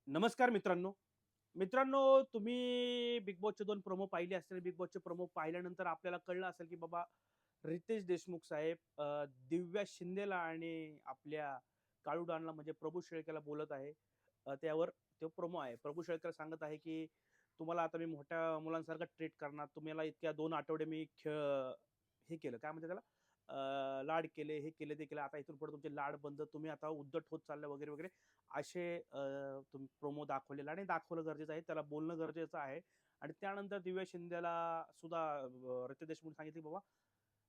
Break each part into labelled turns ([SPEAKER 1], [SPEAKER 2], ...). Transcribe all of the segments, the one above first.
[SPEAKER 1] नमस्कार मित्रांनो. मित्रांनो, तुम्ही बिग बॉसचे 2 प्रोमो पाहिले असतील. बिग बॉसचे प्रोमो पाहिल्यानंतर आपल्याला कळलं असेल, की बाबा रितेश देशमुख साहेब दिव्या शिंदेला आणि आपल्या काळू डॉनला म्हणजे प्रभू शेळकेला बोलत आहे. त्यावर तो प्रोमो आहे. प्रभू शेळके सांगत आहे, की तुम्हाला आता मी मोठ्या मुलांसारखं ट्रीट करणार. तुम्हाला इतक्या 2 आठवडे मी हे केलं, काय म्हणतात त्याला? लाड केले, हे केले, ते केले. आता इथून पुढे तुमचे लाड बंद. तुम्ही आता उद्धट होत चालले वगैरे, वगैरे. असे तुम्ही प्रोमो दाखवलेला आणि दाखवलं गरजेचं आहे. त्याला बोलणं गरजेचं आहे आणि त्यानंतर दिव्या शिंदेला सुद्धा रितेश देशमुख सांगितले, "बाबा,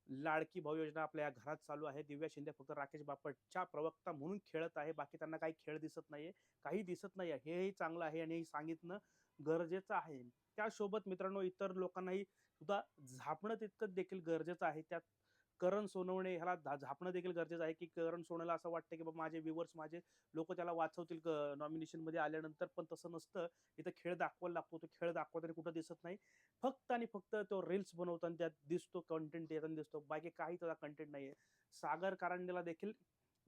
[SPEAKER 1] लाडकी भाऊ योजना आपल्या या घरात चालू आहे. दिव्या शिंदे फक्त राकेश बापटच्या प्रवक्ता म्हणून खेळत आहे. बाकी त्यांना काही खेळ दिसत नाहीये. काही दिसत नाहीये. हेही चांगलं आहे आणि हे सांगितणं गरजेचं आहे." त्यासोबत मित्रांनो इतर लोकांनाही सुद्धा झापणं तितकंच देखील गरजेचं आहे. त्यात करण सोनवणे ह्याला झापणं देखील गरजेचं आहे, की करण सोनवणेला असं वाटतं, की बाबा माझे व्ह्यूअर्स, माझे लोकं त्याला वाचवतील नॉमिनेशनमध्ये आल्यानंतर. पण तसं नसतं. इथं खेळ दाखवायला लागतो. तो खेळ दाखवताना कुठं दिसत नाही. फक्त आणि फक्त तो रील्स बनवताना त्यात दिसतो, कंटेंट येताना दिसतो. बाकी काही त्याचा कंटेंट नाहीये. सागर कारंडेला देखील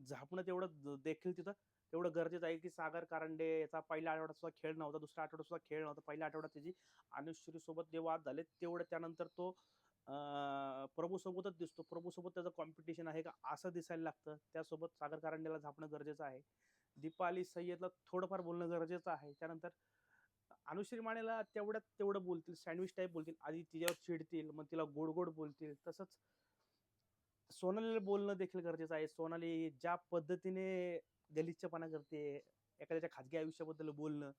[SPEAKER 1] झापणं तेवढं देखील तिथं तेवढं गरजेचं आहे, की सागर कारंडे याचा पहिल्या आठवड्यात सुद्धा खेळ नव्हता. दुसऱ्या आठवड्यात सुद्धा खेळ नव्हता. पहिल्या आठवड्यात त्याची अनुश्रीसोबत जे वाद झाले, तेवढं त्यानंतर तो प्रभूसोबतच दिसतो. प्रभूसोबत त्याचं कॉम्पिटिशन आहे का, असं दिसायला लागतं. त्यासोबत सागर कारंडेला झापणं गरजेचं आहे. दीपाली सय्यदला थोडंफार बोलणं गरजेचं आहे. त्यानंतर अनुश्री मानेला तेवढ्यात तेवढं बोलतील, सँडविच टाइप बोलतील. आधी तिच्यावर चिडतील, मग तिला गोड-गोड बोलतील. तसंच सोनालीला बोलणं देखील गरजेचं आहे. सोनाली ज्या पद्धतीने गलिच्छपणा करते, एखाद्याच्या खाजगी आयुष्याबद्दल बोलणं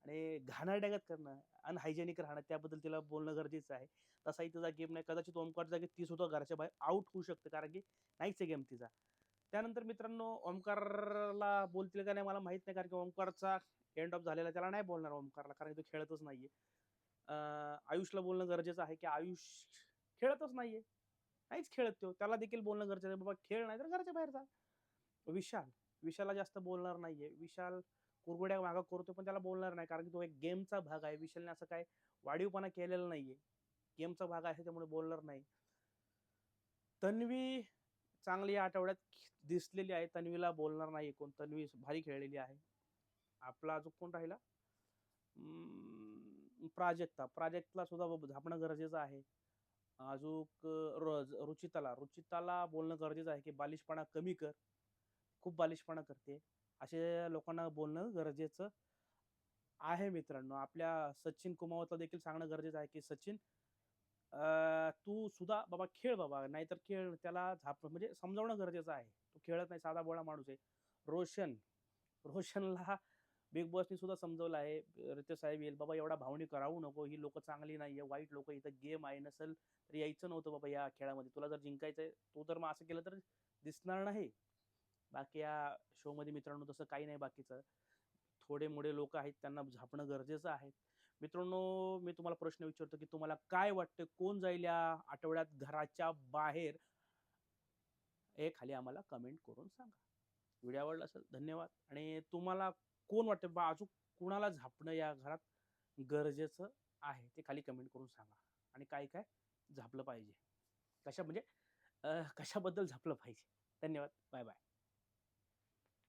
[SPEAKER 1] आणि घाणेरड्यागत करणं, अनहायजेनिक राहणं, त्याबद्दल तिला बोलणं गरजेचं आहे. तसाही तिचा गेम नाही. कदाचित ओमकारच्या जागी ती सुद्धा घराच्या बाहेर आउट होऊ शकते, कारण की नाहीच आहे गेम तिचा. त्यानंतर मित्रांनो ओमकारला बोलतील का नाही मला माहीत नाही, कारण की ओमकारचा एंड ऑफ झालेला. त्याला नाही बोलणार ओमकारला, कारण की तो खेळतच नाहीये. आयुषला बोलणं गरजेचं आहे, की आयुष खेळतच नाहीये. नाहीच खेळत तो. त्याला देखील बोलणं गरजेचं आहे. बाबा खेळ नाही तर घराच्या बाहेर जा. विशालला जास्त बोलणार नाहीये. विशाल कुरघोड्या मागे करतो, पण त्याला बोलणार नाही, कारण की तो एक गेमचा भाग आहे. विशालने असं काय वाढीवपणा केलेला नाहीये. गेमचा भाग आहे त्यामुळे बोलणार नाही. तन्वी चांगली या आठवड्यात दिसलेली आहे. तन्वीला बोलणार नाही कोण. तन्वी भारी खेळलेली आहे. आपला अजून कोण राहिला? प्राजक्ता. प्राजक्ताला सुद्धा झापणं गरजेचं आहे. अजूक रुचिताला बोलणं गरजेचं आहे, की बालिशपणा कमी कर. खूप बालिशपणा करते. अशा लोकांना बोलणं गरजेचं आहे मित्रांनो. आपल्या सचिन कुमावतला देखील सांगणं गरजेचं आहे, की सचिन, तू सुद्धा बाबा खेळ बाबा, नाहीतर खेळ. त्याला म्हणजे समजावणं गरजेचं आहे. तो खेळत नाही, साधा भोळा माणूस आहे. रोशन, रोशनला बिग बॉसनी सुद्धा समजवलं आहे. रितेश साहेब येईल, "बाबा एवढा भावनिक राहू नको. ही लोकं चांगली नाहीये. वाईट लोकं इथं. गेम आहे. नसेल तर यायचं नव्हतं बाबा या खेळामध्ये. तुला जर जिंकायचंय, तू जर मग असं केलं तर दिसणार नाही." बाकी या शोमध्ये मित्रांनो तसं काही नाही बाकीचं. थोडे-मोठे लोकं आहेत, त्यांना झापणं गरजेचं आहे. मित्रांनो, मी तुम्हाला प्रश्न विचारतो, की तुम्हाला काय वाटतं कोण जाईल या आठवड्यात घराच्या बाहेर? हे खाली आम्हाला कमेंट करून सांगा. व्हिडिओ आवडला असेल धन्यवाद. आणि तुम्हाला कोण वाटतं बा अजून कुणाला झापणं या घरात गरजेचं आहे? ते खाली कमेंट करून सांगा. आणि काय-काय झापलं पाहिजे? कशा म्हणजे कशाबद्दल झापलं पाहिजे? धन्यवाद. बाय-बाय.